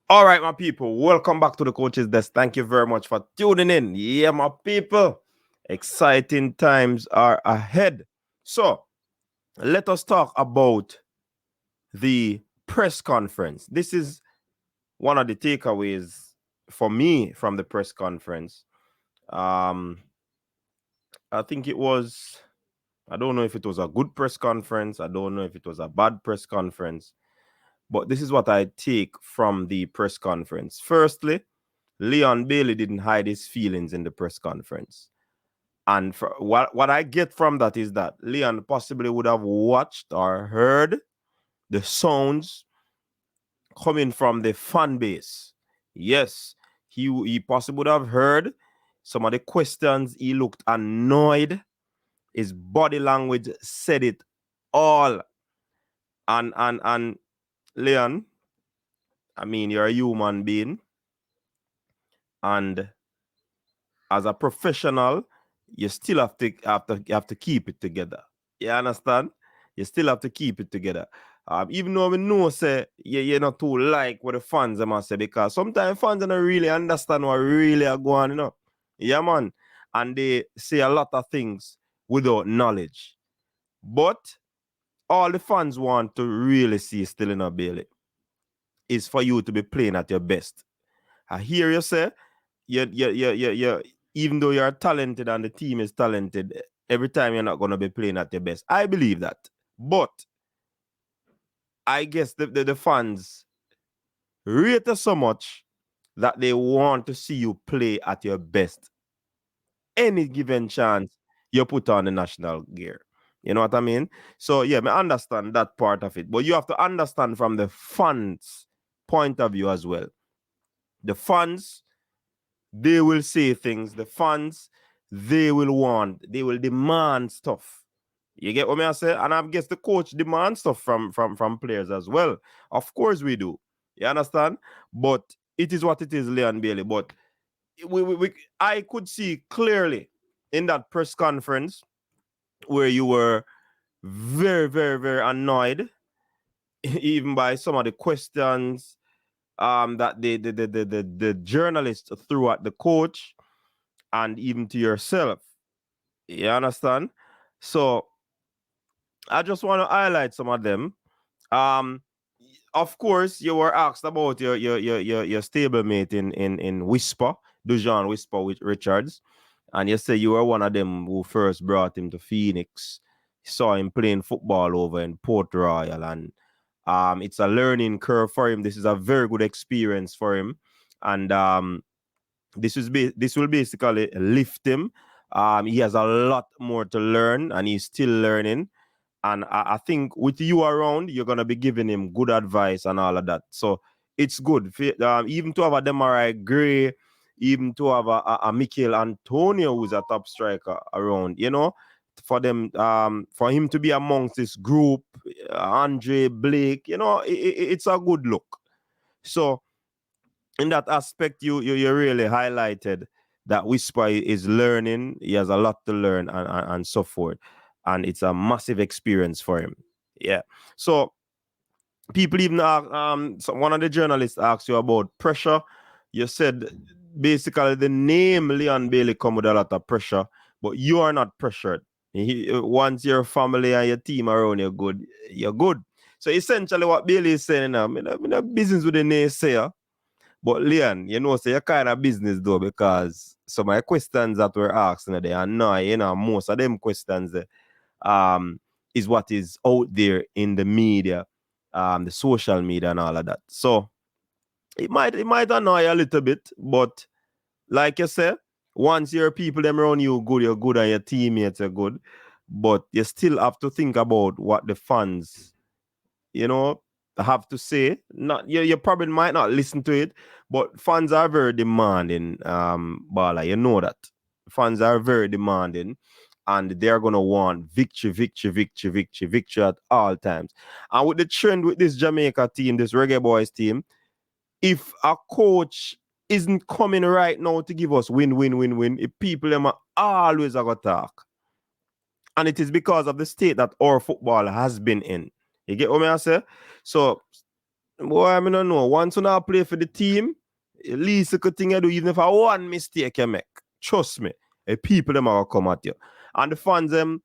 All right, my people, welcome back to the Coach's Desk. Thank you very much for tuning in. Yeah, my people, exciting times are ahead. So, let us talk about the press conference. This is one of the takeaways for me from the press conference. Um, I think it was, I don't know if it was a good press conference, I don't know if it was a bad press conference, but this is what I take from the press conference. Firstly, Leon Bailey didn't hide his feelings in the press conference. And for, what I get from that is that Leon possibly would have watched or heard the sounds coming from the fan base. Yes, he possibly would have heard some of the questions. He looked annoyed. His body language said it all. And Leon, I mean, you're a human being, and as a professional, you still have to keep it together. You understand? You still have to keep it together. Even though we know say you're not too like what the fans must say, because sometimes fans don't really understand what really are going on, Yeah, man. And they say a lot of things without knowledge. But all the fans want to really see still in a Bailey is for you to be playing at your best. I hear you say you even though you're talented and the team is talented, every time you're not going to be playing at your best. I believe that. But I guess the fans rate us so much that they want to see you play at your best. Any given chance you put on the national gear. You know what I mean? So, yeah, I understand that part of it. But you have to understand from the fans' point of view as well. The fans, they will say things. The fans, they will demand stuff. You get what I say? And I guess the coach demands stuff from players as well. Of course we do. You understand? But it is what it is, Leon Bailey. But I could see clearly in that press conference where you were very, very, very annoyed, even by some of the questions that the journalists threw at the coach and even to yourself. You understand? So I just want to highlight some of them. Um, of course, you were asked about your stablemate in Whisper, Dujan Whisper with Richards, and you say you were one of them who first brought him to Phoenix. Saw him playing football over in Port Royal, and it's a learning curve for him. This is a very good experience for him, and this will basically lift him. He has a lot more to learn, and he's still learning. And I think with you around, you're gonna be giving him good advice and all of that. So it's good. Even to have a Demarai Gray, even to have a Mikel Antonio who's a top striker around, for them, for him to be amongst this group, Andre Blake, it's a good look. So in that aspect, you really highlighted that Whisper is learning. He has a lot to learn and so forth. And it's a massive experience for him. Yeah. So people even ask, so one of the journalists asked you about pressure. You said basically the name Leon Bailey come with a lot of pressure, but you are not pressured. Once your family and your team around you good, you're good. So essentially what Bailey is saying now, I'm in a business with the naysayer. But Leon, so you're kind of business though, because some of the questions that were asked, they annoy, most of them questions is what is out there in the media, the social media and all of that. So it might annoy a little bit, but like you said, once your people them around you good, you're good, and your teammates are good. But you still have to think about what the fans have to say. Not you probably might not listen to it, but fans are very demanding, Bala. You know that. Fans are very demanding, and they're gonna want victory, victory, victory, victory, victory at all times. And with the trend with this Jamaica team, this Reggae Boyz team, if a coach isn't coming right now to give us win, win, win, win, if people them are always a go talk. And it is because of the state that our football has been in. You get what I say? So Boy, I don't know. Once you play for the team, at least a good thing you do, even if I one mistake you make, trust me, the people them are come at you. And the fans them,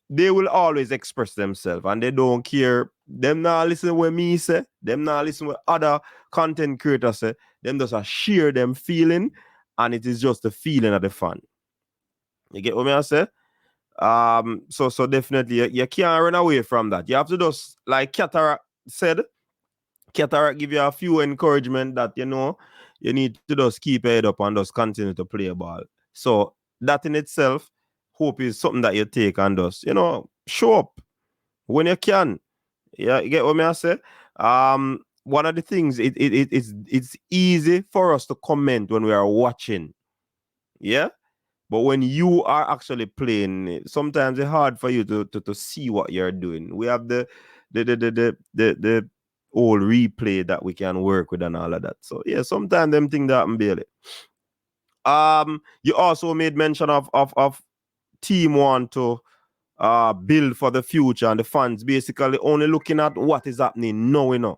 they will always express themselves and they don't care. Them not listen what me say, them not listen what other content creators say, them just share them feeling, and it is just the feeling of the fan. You get what I say? So definitely you can't run away from that. You have to just, like Cataract said, Cataract give you a few encouragement that you need to just keep your head up and just continue to play ball. So that in itself, hope is something that you take and just show up when you can. Yeah, you get what I say? One of the things it's easy for us to comment when we are watching. Yeah. But when you are actually playing, sometimes it's hard for you to see what you're doing. We have the old replay that we can work with and all of that. So yeah, sometimes them things that happen barely. You also made mention of team want to build for the future, and the fans basically only looking at what is happening now,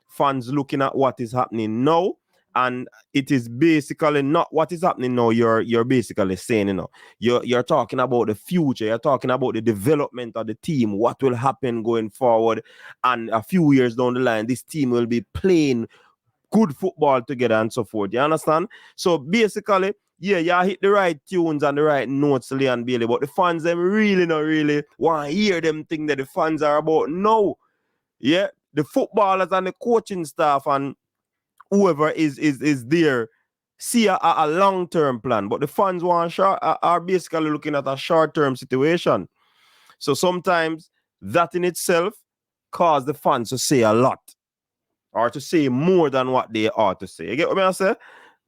Fans looking at what is happening now, and it is basically not what is happening now. You're basically saying, you're talking about the future, you're talking about the development of the team, what will happen going forward, and a few years down the line, this team will be playing good football together and so forth. You understand? So basically, yeah, you hit the right tunes and the right notes, Leon Bailey, but the fans them really not really want to hear them thing that the fans are about now. Yeah, the footballers and the coaching staff and whoever is there see a long-term plan, but the fans are basically looking at a short-term situation. So sometimes that in itself cause the fans to say a lot or to say more than what they ought to say. You get what I say?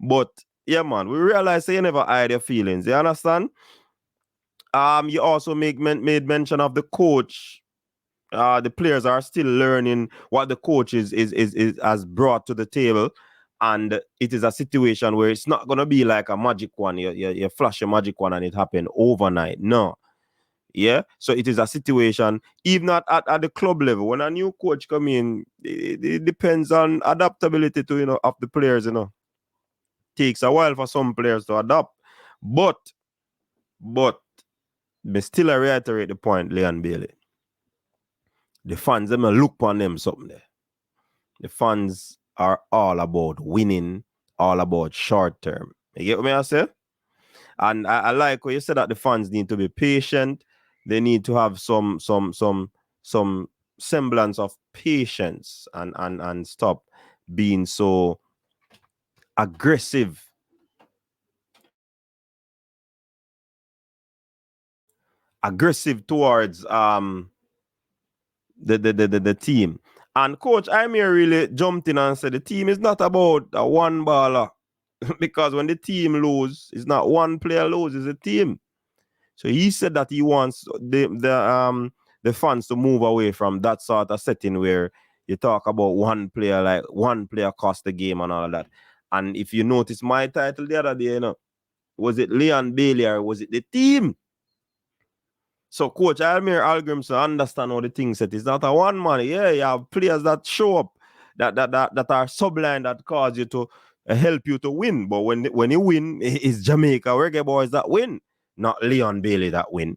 But yeah, man, we realize that you never hide your feelings. You understand? You also made mention of the coach. The players are still learning what the coach is has brought to the table, and it is a situation where it's not gonna be like a magic one. You flash a magic one and it happened overnight. No. Yeah, so it is a situation, even at the club level. When a new coach come in, it depends on adaptability to of the players. Takes a while for some players to adapt, but me still reiterate the point, Leon Bailey. The fans them look on them something there. The fans are all about winning, all about short term. You get what I say? And I like what you said that the fans need to be patient. They need to have some semblance of patience and stop being so aggressive. Aggressive towards the team. And coach, I'm here really jumped in and said the team is not about a one baller. Because when the team lose, it's not one player lose, it's a team. So he said that he wants the fans to move away from that sort of setting where you talk about one player, like one player cost the game and all of that. And if you notice my title the other day, was it Leon Bailey or was it the team? So Coach Almir Algrimson understand all the things that it's not a one man. Yeah, you have players that show up that are subline that cause you to help you to win. But when you win, it's Jamaica Reggae Boyz that win, not Leon Bailey that win.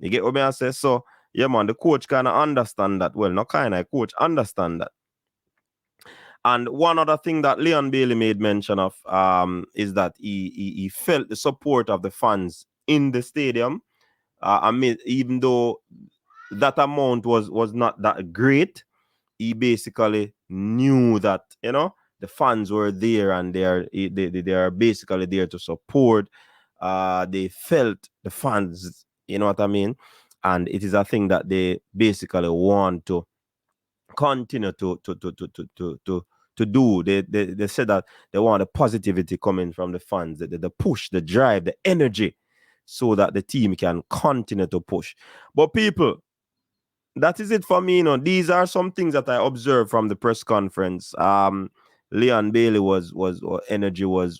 You get what I say? So yeah, man, the coach kind of understand that. Well, not kind of, coach understand that. And one other thing that Leon Bailey made mention of is that he felt the support of the fans in the stadium. I mean, even though that amount was not that great, he basically knew that the fans were there and they are basically there to support. They felt the fans, you know what I mean, and it is a thing that they basically want to continue to do. They said that they want the positivity coming from the fans, the push, the drive, the energy, so that the team can continue to push. But people, that is it for me. These are some things that I observed from the press conference. Leon Bailey was energy was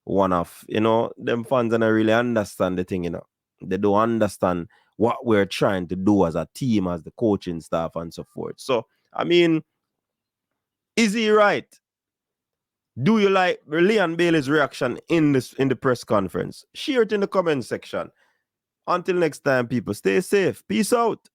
one of them fans, and I really understand the thing. They don't understand what we're trying to do as a team, as the coaching staff, and so forth. So I mean, Is he right? Do you like Leon Bailey's reaction in the press conference? Share it in the comment section. Until next time, people, stay safe. Peace out.